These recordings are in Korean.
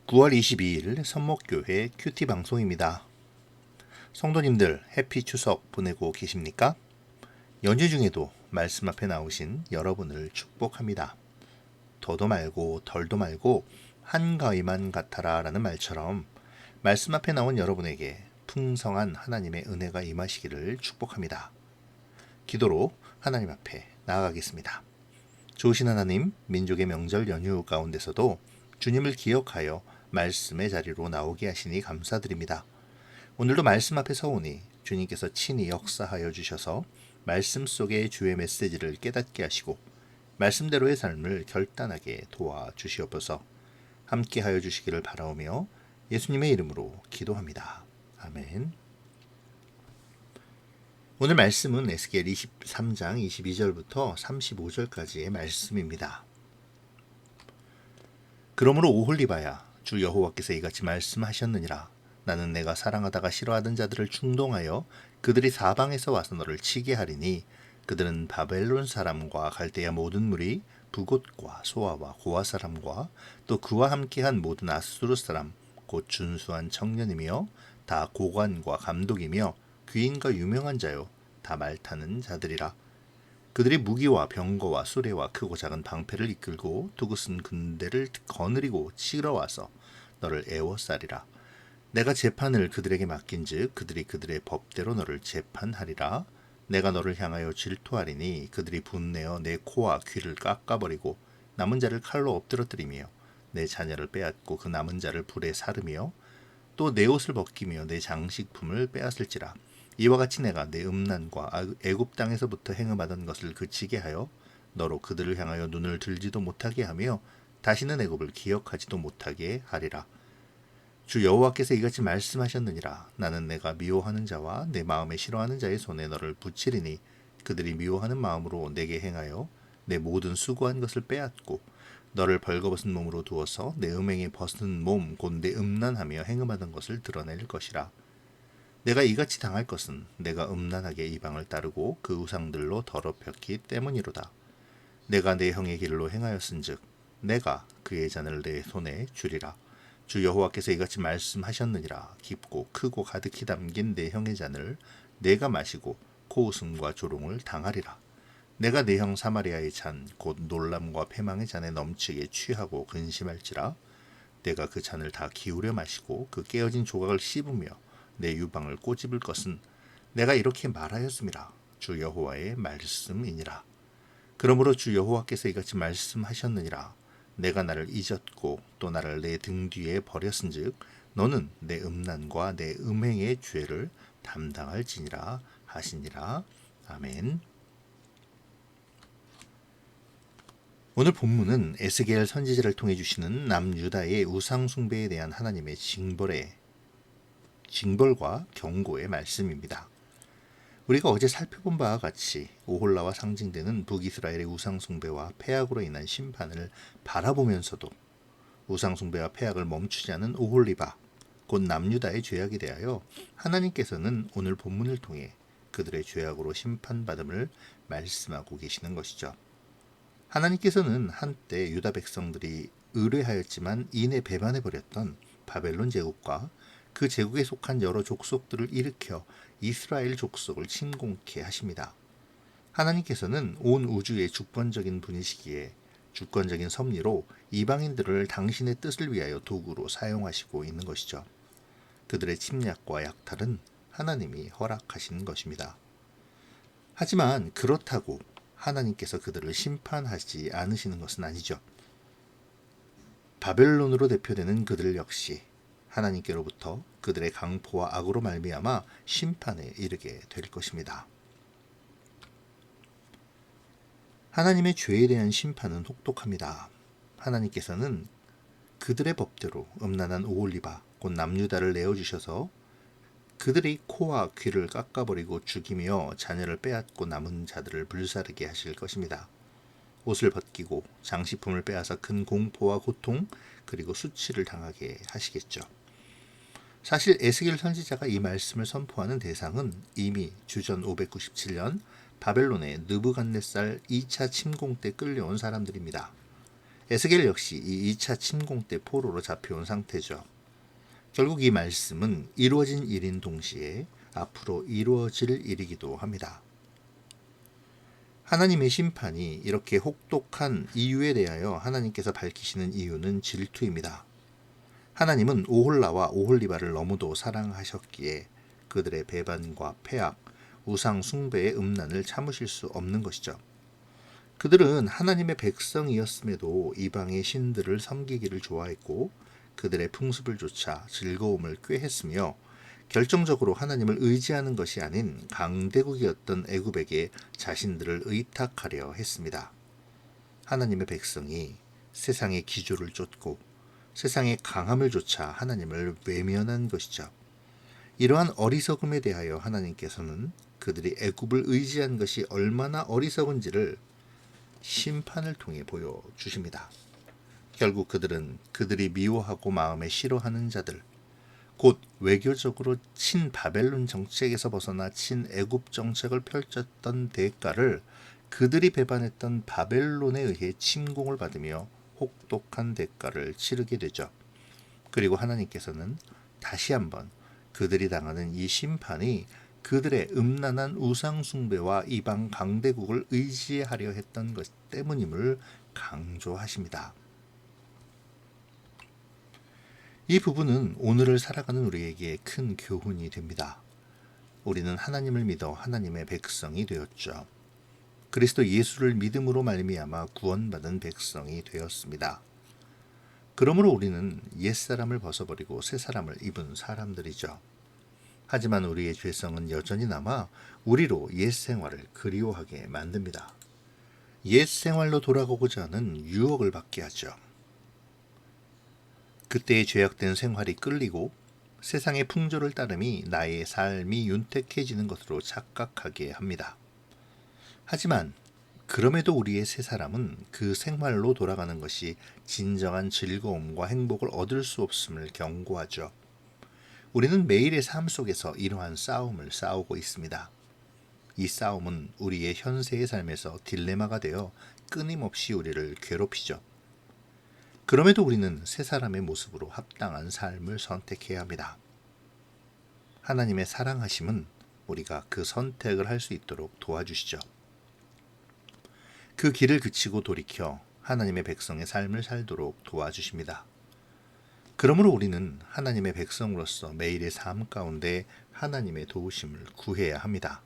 9월 22일 선목교회 큐티 방송입니다. 성도님들 해피 추석 보내고 계십니까? 연휴 중에도 말씀 앞에 나오신 여러분을 축복합니다. 더도 말고 덜도 말고 한가위만 같아라 라는 말처럼 말씀 앞에 나온 여러분에게 풍성한 하나님의 은혜가 임하시기를 축복합니다. 기도로 하나님 앞에 나아가겠습니다. 좋으신 하나님, 민족의 명절 연휴 가운데서도 주님을 기억하여 말씀의 자리로 나오게 하시니 감사드립니다. 오늘도 말씀 앞에 서오니 주님께서 친히 역사하여 주셔서 말씀 속의 주의 메시지를 깨닫게 하시고 말씀대로의 삶을 결단하게 도와주시옵소서. 함께하여 주시기를 바라오며 예수님의 이름으로 기도합니다. 아멘. 오늘 말씀은 에스겔 23장 22절부터 35절까지의 말씀입니다. 그러므로 오홀리바야, 주 여호와께서 이같이 말씀하셨느니라. 나는 내가 사랑하다가 싫어하던 자들을 충동하여 그들이 사방에서 와서 너를 치게 하리니 그들은 바벨론 사람과 갈대아 모든 무리, 부곳과 소아와 고아 사람과 또 그와 함께한 모든 아수르 사람 곧 준수한 청년이며 다 고관과 감독이며 귀인과 유명한 자요 다 말타는 자들이라. 그들이 무기와 병거와 수레와 크고 작은 방패를 이끌고 두구쓴 군대를 거느리고 치러 와서 너를 애워싸리라. 내가 재판을 그들에게 맡긴즉 그들이 그들의 법대로 너를 재판하리라. 내가 너를 향하여 질투하리니 그들이 분내어 내 코와 귀를 깎아버리고 남은 자를 칼로 엎드러뜨리며 내 자녀를 빼앗고 그 남은 자를 불에 사르며 또 내 옷을 벗기며 내 장식품을 빼앗을지라. 이와 같이 내가 내 음란과 애굽 땅에서부터 행음하던 것을 그치게 하여 너로 그들을 향하여 눈을 들지도 못하게 하며 다시는 애굽을 기억하지도 못하게 하리라. 주 여호와께서 이같이 말씀하셨느니라. 나는 내가 미워하는 자와 내 마음에 싫어하는 자의 손에 너를 붙이리니 그들이 미워하는 마음으로 내게 행하여 내 모든 수고한 것을 빼앗고 너를 벌거벗은 몸으로 두어서 내 음행에 벗은 몸 곧 내 음란하며 행음하던 것을 드러낼 것이라. 내가 이같이 당할 것은 내가 음란하게 이방을 따르고 그 우상들로 더럽혔기 때문이로다. 내가 내 형의 길로 행하였은즉 내가 그의 잔을 내 손에 주리라. 주 여호와께서 이같이 말씀하셨느니라. 깊고 크고 가득히 담긴 내 형의 잔을 내가 마시고 코웃음과 조롱을 당하리라. 내가 내 형 사마리아의 잔 곧 놀람과 패망의 잔에 넘치게 취하고 근심할지라. 내가 그 잔을 다 기울여 마시고 그 깨어진 조각을 씹으며 내 유방을 꼬집을 것은 내가 이렇게 말하였음이라. 주 여호와의 말씀이니라. 그러므로 주 여호와께서 이같이 말씀하셨느니라. 내가 나를 잊었고 또 나를 내 등 뒤에 버렸은즉 너는 내 음란과 내 음행의 죄를 담당할지니라 하시니라. 아멘. 오늘 본문은 에스겔 선지자를 통해 주시는 남유다의 우상 숭배에 대한 하나님의 징벌과 경고의 말씀입니다. 우리가 어제 살펴본 바와 같이 오홀라와 상징되는 북이스라엘의 우상 숭배와 패악으로 인한 심판을 바라보면서도 우상 숭배와 패악을 멈추지 않은 오홀리바 곧 남유다의 죄악에 대하여 하나님께서는 오늘 본문을 통해 그들의 죄악으로 심판받음을 말씀하고 계시는 것이죠. 하나님께서는 한때 유다 백성들이 의뢰하였지만 이내 배반해버렸던 바벨론 제국과 그 제국에 속한 여러 족속들을 일으켜 이스라엘 족속을 침공케 하십니다. 하나님께서는 온 우주의 주권적인 분이시기에 주권적인 섭리로 이방인들을 당신의 뜻을 위하여 도구로 사용하시고 있는 것이죠. 그들의 침략과 약탈은 하나님이 허락하신 것입니다. 하지만 그렇다고 하나님께서 그들을 심판하지 않으시는 것은 아니죠. 바벨론으로 대표되는 그들 역시 하나님께로부터 그들의 강포와 악으로 말미암아 심판에 이르게 될 것입니다. 하나님의 죄에 대한 심판은 혹독합니다. 하나님께서는 그들의 법대로 음란한 오홀리바 곧 남유다를 내어주셔서 그들이 코와 귀를 깎아버리고 죽이며 자녀를 빼앗고 남은 자들을 불사르게 하실 것입니다. 옷을 벗기고 장식품을 빼앗아 큰 공포와 고통 그리고 수치를 당하게 하시겠죠. 사실 에스겔 선지자가 이 말씀을 선포하는 대상은 이미 주전 597년 바벨론의 느부갓네살 2차 침공 때 끌려온 사람들입니다. 에스겔 역시 이 2차 침공 때 포로로 잡혀온 상태죠. 결국 이 말씀은 이루어진 일인 동시에 앞으로 이루어질 일이기도 합니다. 하나님의 심판이 이렇게 혹독한 이유에 대하여 하나님께서 밝히시는 이유는 질투입니다. 하나님은 오홀라와 오홀리바를 너무도 사랑하셨기에 그들의 배반과 폐악, 우상 숭배의 음란을 참으실 수 없는 것이죠. 그들은 하나님의 백성이었음에도 이방의 신들을 섬기기를 좋아했고 그들의 풍습을 좇아 즐거움을 꾀했으며 결정적으로 하나님을 의지하는 것이 아닌 강대국이었던 애굽에게 자신들을 의탁하려 했습니다. 하나님의 백성이 세상의 기조를 쫓고 세상의 강함을 좇아 하나님을 외면한 것이죠. 이러한 어리석음에 대하여 하나님께서는 그들이 애굽을 의지한 것이 얼마나 어리석은지를 심판을 통해 보여주십니다. 결국 그들은 그들이 미워하고 마음에 싫어하는 자들, 곧 외교적으로 친바벨론 정책에서 벗어나 친애굽 정책을 펼쳤던 대가를 그들이 배반했던 바벨론에 의해 침공을 받으며 혹독한 대가를 치르게 되죠. 그리고 하나님께서는 다시 한번 그들이 당하는 이 심판이 그들의 음란한 우상 숭배와 이방 강대국을 의지하려 했던 것 때문임을 강조하십니다. 이 부분은 오늘을 살아가는 우리에게 큰 교훈이 됩니다. 우리는 하나님을 믿어 하나님의 백성이 되었죠. 그리스도 예수를 믿음으로 말미암아 구원받은 백성이 되었습니다. 그러므로 우리는 옛사람을 벗어버리고 새사람을 입은 사람들이죠. 하지만 우리의 죄성은 여전히 남아 우리로 옛생활을 그리워하게 만듭니다. 옛생활로 돌아가고자 하는 유혹을 받게 하죠. 그때의 죄악된 생활이 끌리고 세상의 풍조를 따름이 나의 삶이 윤택해지는 것으로 착각하게 합니다. 하지만 그럼에도 우리의 새 사람은 그 생활로 돌아가는 것이 진정한 즐거움과 행복을 얻을 수 없음을 경고하죠. 우리는 매일의 삶 속에서 이러한 싸움을 싸우고 있습니다. 이 싸움은 우리의 현세의 삶에서 딜레마가 되어 끊임없이 우리를 괴롭히죠. 그럼에도 우리는 새 사람의 모습으로 합당한 삶을 선택해야 합니다. 하나님의 사랑하심은 우리가 그 선택을 할 수 있도록 도와주시죠. 그 길을 그치고 돌이켜 하나님의 백성의 삶을 살도록 도와주십니다. 그러므로 우리는 하나님의 백성으로서 매일의 삶 가운데 하나님의 도우심을 구해야 합니다.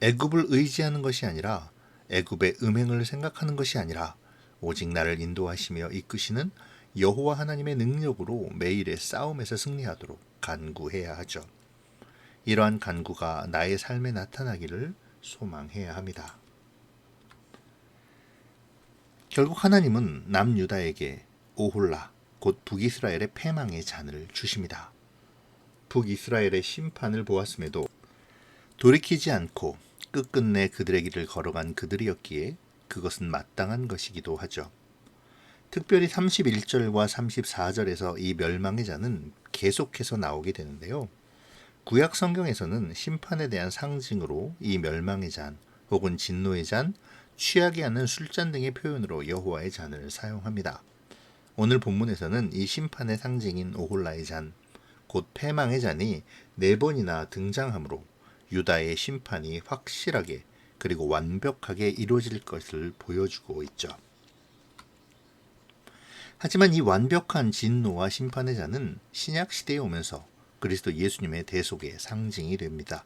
애굽을 의지하는 것이 아니라 애굽의 음행을 생각하는 것이 아니라 오직 나를 인도하시며 이끄시는 여호와 하나님의 능력으로 매일의 싸움에서 승리하도록 간구해야 하죠. 이러한 간구가 나의 삶에 나타나기를 소망해야 합니다. 결국 하나님은 남유다에게 오홀라, 곧 북이스라엘의 패망의 잔을 주십니다. 북이스라엘의 심판을 보았음에도 돌이키지 않고 끝끝내 그들의 길을 걸어간 그들이었기에 그것은 마땅한 것이기도 하죠. 특별히 31절과 34절에서 이 멸망의 잔은 계속해서 나오게 되는데요. 구약 성경에서는 심판에 대한 상징으로 이 멸망의 잔 혹은 진노의 잔, 취하게 하는 술잔 등의 표현으로 여호와의 잔을 사용합니다. 오늘 본문에서는 이 심판의 상징인 오홀라의 잔, 곧 패망의 잔이 4번이나 등장하므로 유다의 심판이 확실하게 그리고 완벽하게 이루어질 것을 보여주고 있죠. 하지만 이 완벽한 진노와 심판의 잔은 신약 시대에 오면서 그리스도 예수님의 대속의 상징이 됩니다.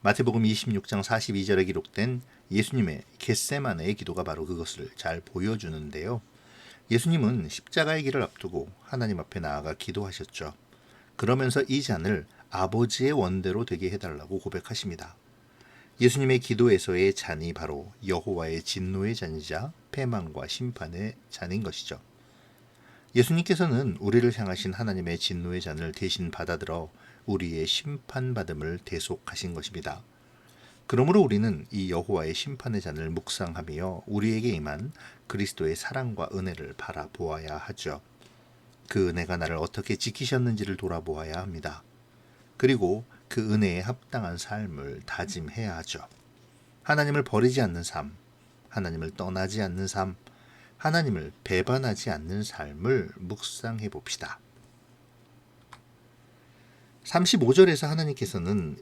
마태복음 26장 42절에 기록된 예수님의 겟세마네의 기도가 바로 그것을 잘 보여주는데요. 예수님은 십자가의 길을 앞두고 하나님 앞에 나아가 기도하셨죠. 그러면서 이 잔을 아버지의 원대로 되게 해달라고 고백하십니다. 예수님의 기도에서의 잔이 바로 여호와의 진노의 잔이자 패망과 심판의 잔인 것이죠. 예수님께서는 우리를 향하신 하나님의 진노의 잔을 대신 받아들어 우리의 심판받음을 대속하신 것입니다. 그러므로 우리는 이 여호와의 심판의 잔을 묵상하며 우리에게 임한 그리스도의 사랑과 은혜를 바라보아야 하죠. 그 은혜가 나를 어떻게 지키셨는지를 돌아보아야 합니다. 그리고 그 은혜에 합당한 삶을 다짐해야 하죠. 하나님을 버리지 않는 삶, 하나님을 떠나지 않는 삶, 하나님을 배반하지 않는 삶을 묵상해 봅시다. 35절에서 하나님께서는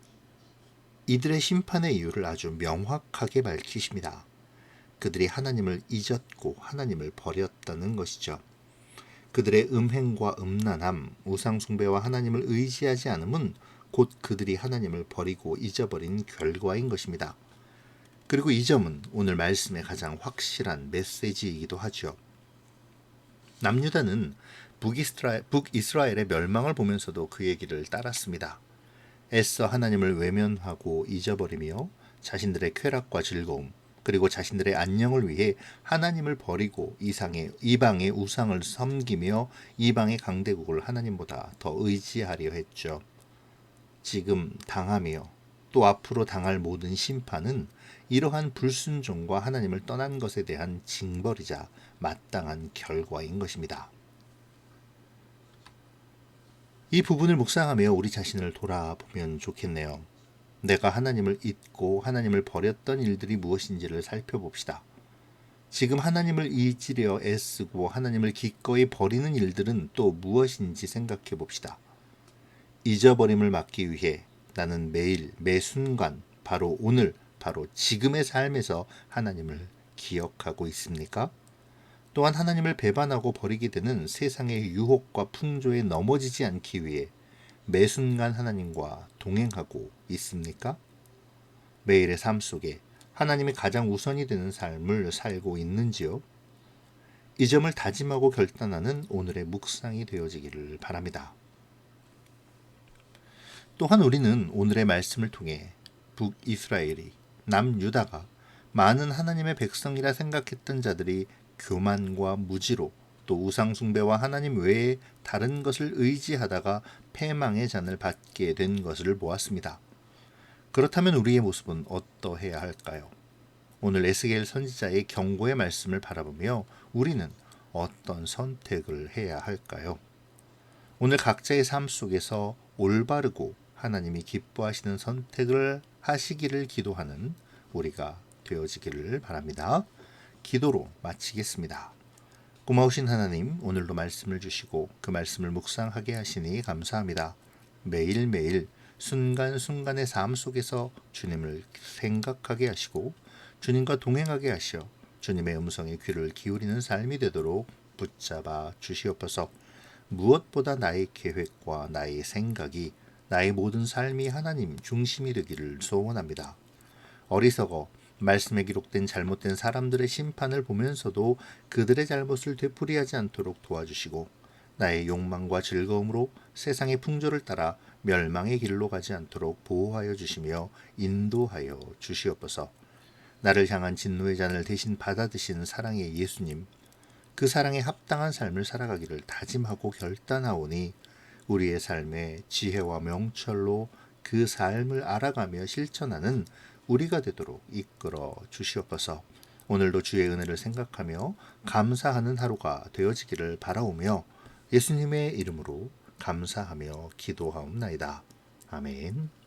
이들의 심판의 이유를 아주 명확하게 밝히십니다. 그들이 하나님을 잊었고 하나님을 버렸다는 것이죠. 그들의 음행과 음란함, 우상숭배와 하나님을 의지하지 않음은 곧 그들이 하나님을 버리고 잊어버린 결과인 것입니다. 그리고 이 점은 오늘 말씀의 가장 확실한 메시지이기도 하죠. 남유다는 북이스라엘의 멸망을 보면서도 그 얘기를 따랐습니다. 애써 하나님을 외면하고 잊어버리며 자신들의 쾌락과 즐거움, 그리고 자신들의 안녕을 위해 하나님을 버리고 이방의 우상을 섬기며 이방의 강대국을 하나님보다 더 의지하려 했죠. 지금 당하며 또 앞으로 당할 모든 심판은 이러한 불순종과 하나님을 떠난 것에 대한 징벌이자 마땅한 결과인 것입니다. 이 부분을 묵상하며 우리 자신을 돌아보면 좋겠네요. 내가 하나님을 잊고 하나님을 버렸던 일들이 무엇인지를 살펴봅시다. 지금 하나님을 잊으려 애쓰고 하나님을 기꺼이 버리는 일들은 또 무엇인지 생각해 봅시다. 잊어버림을 막기 위해 나는 매일 매 순간 바로 오늘 바로 지금의 삶에서 하나님을 기억하고 있습니까? 또한 하나님을 배반하고 버리게 되는 세상의 유혹과 풍조에 넘어지지 않기 위해 매 순간 하나님과 동행하고 있습니까? 매일의 삶 속에 하나님이 가장 우선이 되는 삶을 살고 있는지요? 이 점을 다짐하고 결단하는 오늘의 묵상이 되어지기를 바랍니다. 또한 우리는 오늘의 말씀을 통해 북이스라엘이 남유다가 많은 하나님의 백성이라 생각했던 자들이 교만과 무지로 또 우상숭배와 하나님 외에 다른 것을 의지하다가 패망의 잔을 받게 된 것을 보았습니다. 그렇다면 우리의 모습은 어떠해야 할까요? 오늘 에스겔 선지자의 경고의 말씀을 바라보며 우리는 어떤 선택을 해야 할까요? 오늘 각자의 삶 속에서 올바르고 하나님이 기뻐하시는 선택을 하시기를 기도하는 우리가 되어지기를 바랍니다. 기도로 마치겠습니다. 고마우신 하나님, 오늘도 말씀을 주시고 그 말씀을 묵상하게 하시니 감사합니다. 매일매일 순간순간의 삶 속에서 주님을 생각하게 하시고 주님과 동행하게 하시어 주님의 음성에 귀를 기울이는 삶이 되도록 붙잡아 주시옵소서. 무엇보다 나의 계획과 나의 생각이 나의 모든 삶이 하나님 중심이 되기를 소원합니다. 어리석어 말씀에 기록된 잘못된 사람들의 심판을 보면서도 그들의 잘못을 되풀이하지 않도록 도와주시고 나의 욕망과 즐거움으로 세상의 풍조를 따라 멸망의 길로 가지 않도록 보호하여 주시며 인도하여 주시옵소서. 나를 향한 진노의 잔을 대신 받아드신 사랑의 예수님, 그 사랑에 합당한 삶을 살아가기를 다짐하고 결단하오니 우리의 삶의 지혜와 명철로 그 삶을 알아가며 실천하는 우리가 되도록 이끌어 주시옵소서. 오늘도 주의 은혜를 생각하며 감사하는 하루가 되어지기를 바라오며 예수님의 이름으로 감사하며 기도하옵나이다. 아멘.